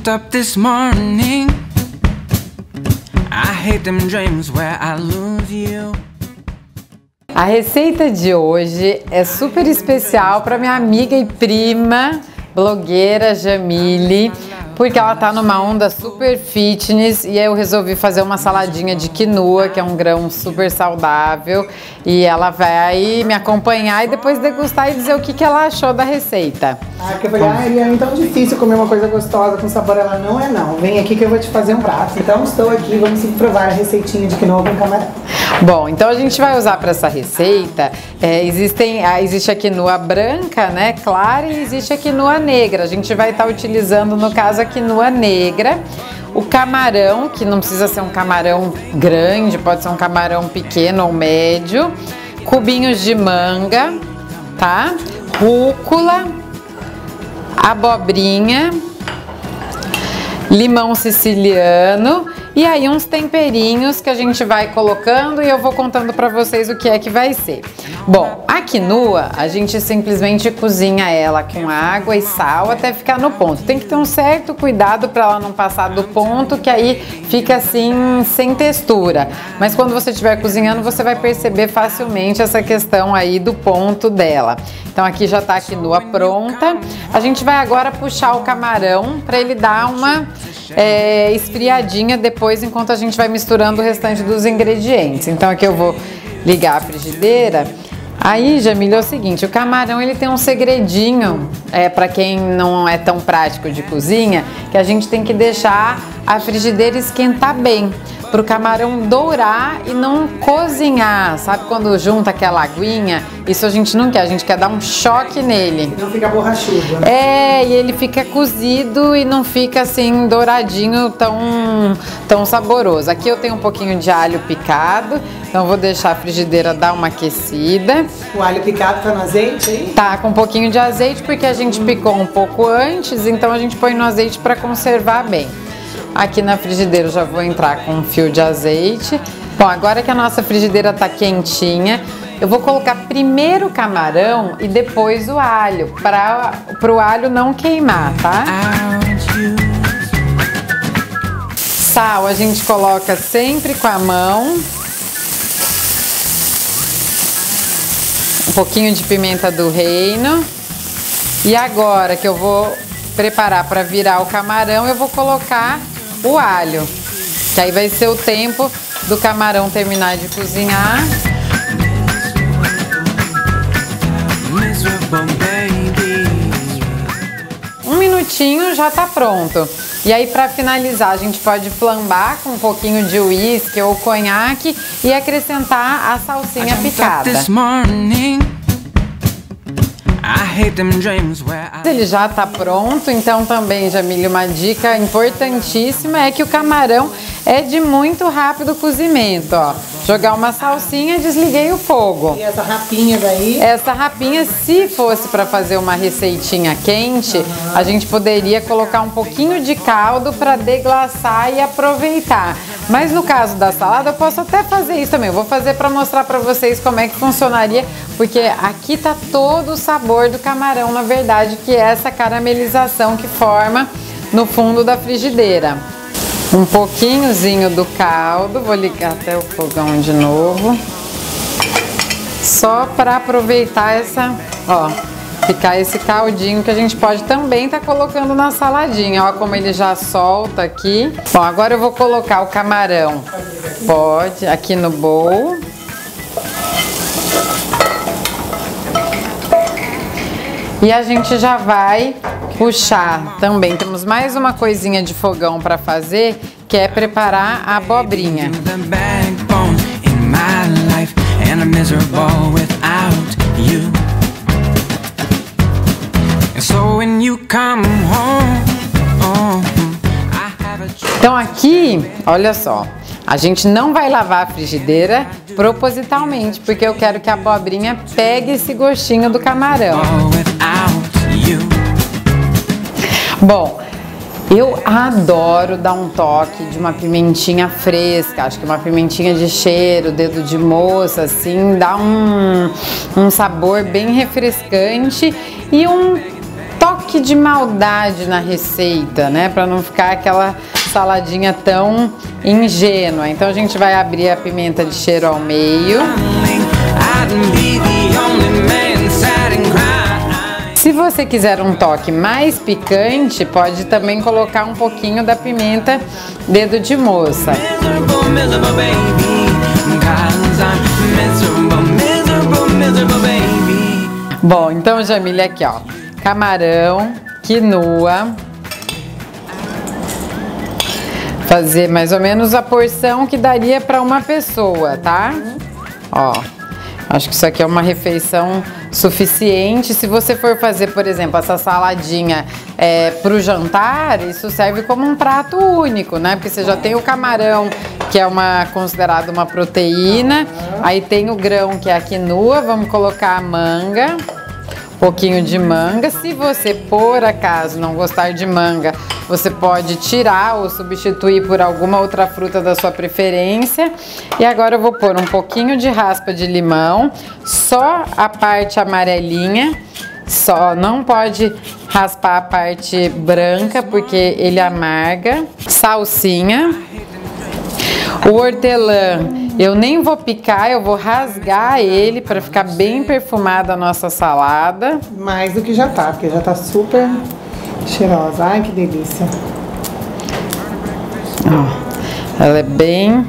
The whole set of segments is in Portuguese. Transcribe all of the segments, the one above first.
jumped up this morning. I hate them dreams where I lose you. A receita de hoje é super especial para minha amiga e prima, blogueira Jamile, porque ela tá numa onda super fitness e aí eu resolvi fazer uma saladinha de quinoa, que é um grão super saudável, e ela vai me acompanhar e depois degustar e dizer o que ela achou da receita. Porque eu falei, é tão difícil comer uma coisa gostosa com sabor. Ela não é não. Vem aqui que eu vou te fazer um prato. Então estou aqui, vamos provar a receitinha de quinoa com camarão. Bom, então a gente vai usar para essa receita, existe a quinoa branca, né, clara, e existe a quinoa negra. A gente vai estar utilizando, no caso, a quinoa negra, o camarão, que não precisa ser um camarão grande, pode ser um camarão pequeno ou médio, cubinhos de manga, tá? Rúcula, abobrinha, limão siciliano e aí uns temperinhos que a gente vai colocando e eu vou contando pra vocês o que é que vai ser. Bom, a quinoa, a gente simplesmente cozinha ela com água e sal até ficar no ponto. Tem que ter um certo cuidado para ela não passar do ponto, que aí fica assim, sem textura. Mas quando você estiver cozinhando, você vai perceber facilmente essa questão aí do ponto dela. Então aqui já tá a quinoa pronta. A gente vai agora puxar o camarão para ele dar uma esfriadinha depois, enquanto a gente vai misturando o restante dos ingredientes. Então aqui eu vou ligar a frigideira. Aí, Jamile, é o seguinte, o camarão ele tem um segredinho, para quem não é tão prático de cozinha, que a gente tem que deixar a frigideira esquentar bem, para o camarão dourar e não cozinhar, sabe quando junta aquela aguinha? Isso a gente não quer, a gente quer dar um choque nele. Não fica borrachudo, né? E ele fica cozido e não fica assim douradinho, tão saboroso. Aqui eu tenho um pouquinho de alho picado, então vou deixar a frigideira dar uma aquecida. O alho picado tá no azeite aí? Tá com um pouquinho de azeite porque a gente picou um pouco antes, então a gente põe no azeite para conservar bem. Aqui na frigideira eu já vou entrar com um fio de azeite. Bom, agora que a nossa frigideira tá quentinha, eu vou colocar primeiro o camarão e depois o alho, para o alho não queimar, tá? Sal a gente coloca sempre com a mão. Um pouquinho de pimenta do reino. E agora que eu vou preparar para virar o camarão, eu vou colocar o alho, que aí vai ser o tempo do camarão terminar de cozinhar. Um minutinho já tá pronto. E aí, para finalizar, a gente pode flambar com um pouquinho de uísque ou conhaque e acrescentar a salsinha picada. Ele já tá pronto, então também, Jamile, uma dica importantíssima é que o camarão é de muito rápido cozimento, ó. Jogar uma salsinha, desliguei o fogo. E essa rapinha daí? Essa rapinha, se fosse para fazer uma receitinha quente, a gente poderia colocar um pouquinho de caldo para deglaçar e aproveitar. Mas no caso da salada, eu posso até fazer isso também. Eu vou fazer para mostrar para vocês como é que funcionaria, porque aqui tá todo o sabor do camarão, na verdade, que é essa caramelização que forma no fundo da frigideira. Um pouquinhozinho do caldo, vou ligar até o fogão de novo, só para aproveitar ficar esse caldinho que a gente pode também estar colocando na saladinha. Ó como ele já solta aqui. Bom, agora eu vou colocar o camarão, pode, aqui no bowl. E a gente já vai puxar também. Temos mais uma coisinha de fogão para fazer, que é preparar a abobrinha. Então aqui, olha só, a gente não vai lavar a frigideira propositalmente, porque eu quero que a abobrinha pegue esse gostinho do camarão. Bom, eu adoro dar um toque de uma pimentinha fresca, acho que uma pimentinha de cheiro, dedo de moça, assim, dá um sabor bem refrescante e um toque toque de maldade na receita, né? Para não ficar aquela saladinha tão ingênua. Então a gente vai abrir a pimenta de cheiro ao meio. Se você quiser um toque mais picante, pode também colocar um pouquinho da pimenta dedo de moça. Bom, então, Jamile, aqui ó, camarão, quinoa. Fazer mais ou menos a porção que daria para uma pessoa, tá? Ó, acho que isso aqui é uma refeição suficiente. Se você for fazer, por exemplo, essa saladinha pro jantar, isso serve como um prato único, né? Porque você já tem o camarão, que é considerado uma proteína. Aí tem o grão, que é a quinoa. Vamos colocar a manga, um pouquinho de manga. Se você, por acaso, não gostar de manga, você pode tirar ou substituir por alguma outra fruta da sua preferência. E agora eu vou pôr um pouquinho de raspa de limão, só a parte amarelinha, só não pode raspar a parte branca porque ele amarga. Salsinha. O hortelã, eu nem vou picar, eu vou rasgar ele para ficar bem perfumada a nossa salada. Mais do que já tá, porque já tá super cheirosa. Ai, que delícia. Ó, ela é bem...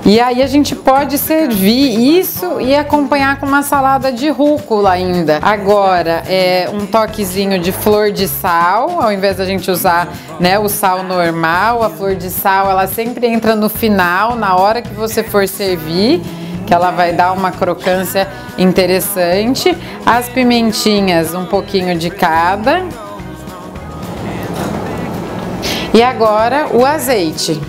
E aí a gente pode servir isso e acompanhar com uma salada de rúcula ainda. Agora, um toquezinho de flor de sal, ao invés da gente usar, né, o sal normal, a flor de sal, ela sempre entra no final, na hora que você for servir, que ela vai dar uma crocância interessante. As pimentinhas, um pouquinho de cada. E agora o azeite.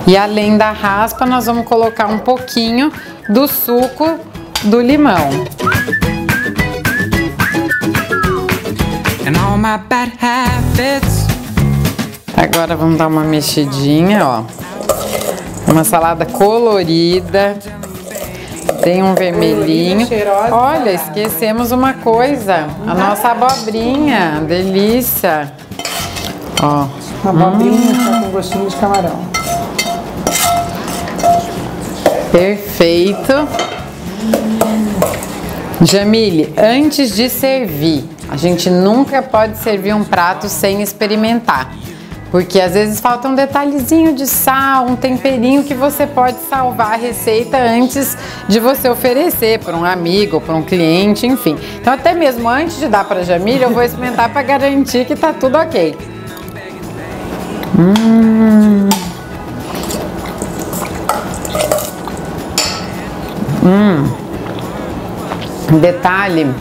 E além da raspa, nós vamos colocar um pouquinho do suco do limão. Agora vamos dar uma mexidinha, ó. Uma salada colorida. Tem um vermelhinho. Olha, esquecemos uma coisa. A nossa abobrinha. Delícia. Ó. Uma abobrinha tá com gostinho de camarão. Perfeito. Jamile, antes de servir, a gente nunca pode servir um prato sem experimentar. Porque às vezes falta um detalhezinho de sal, um temperinho que você pode salvar a receita antes de você oferecer para um amigo, para um cliente, enfim. Então até mesmo antes de dar para a Jamile, eu vou experimentar para garantir que tá tudo ok. Detalhe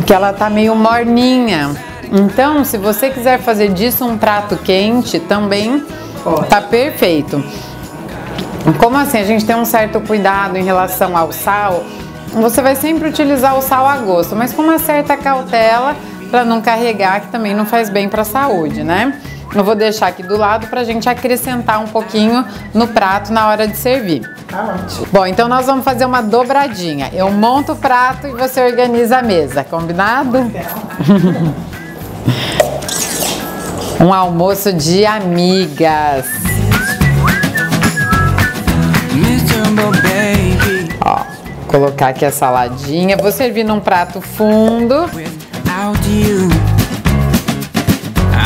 que ela tá meio morninha. Então, se você quiser fazer disso um prato quente, também tá perfeito. Como assim? A gente tem um certo cuidado em relação ao sal. Você vai sempre utilizar o sal a gosto, mas com uma certa cautela para não carregar, que também não faz bem para a saúde, né? Eu vou deixar aqui do lado pra gente acrescentar um pouquinho no prato na hora de servir. Tá ótimo. Bom, então nós vamos fazer uma dobradinha. Eu monto o prato e você organiza a mesa, combinado? Um almoço de amigas. Ó, colocar aqui a saladinha. Vou servir num prato fundo.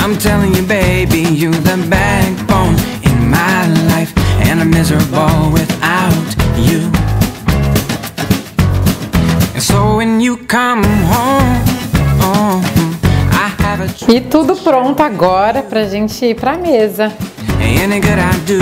I'm telling you, baby, you're the backbone in my life, and I'm miserable without you. And so when you come home, I have a E tudo pronto agora pra gente ir pra mesa. any good I do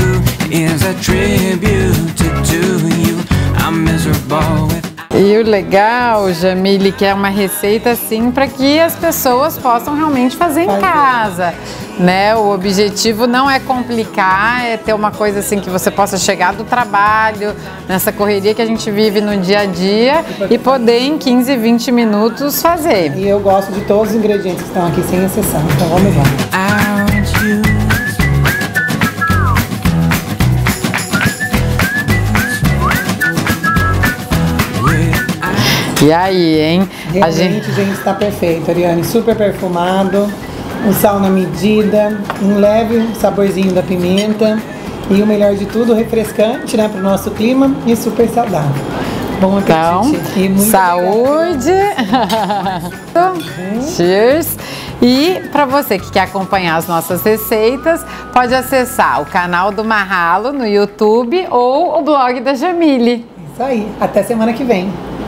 is a tribute to you. I'm miserable without. E o legal, Jamile, que é uma receita assim para que as pessoas possam realmente fazer em casa, né? O objetivo não é complicar, é ter uma coisa assim que você possa chegar do trabalho, nessa correria que a gente vive no dia a dia e poder em 15, 20 minutos fazer. E eu gosto de todos os ingredientes que estão aqui, sem exceção. Então vamos lá. You. E E aí, hein? Realmente, gente, tá perfeito, Ariane. Super perfumado, o sal na medida, um leve saborzinho da pimenta e o melhor de tudo, refrescante, né, pro nosso clima e super saudável. Bom apetite. Então, e muito saúde! Cheers! E para você que quer acompanhar as nossas receitas, pode acessar o canal do Mahalo no YouTube ou o blog da Jamile. Isso aí. Até semana que vem.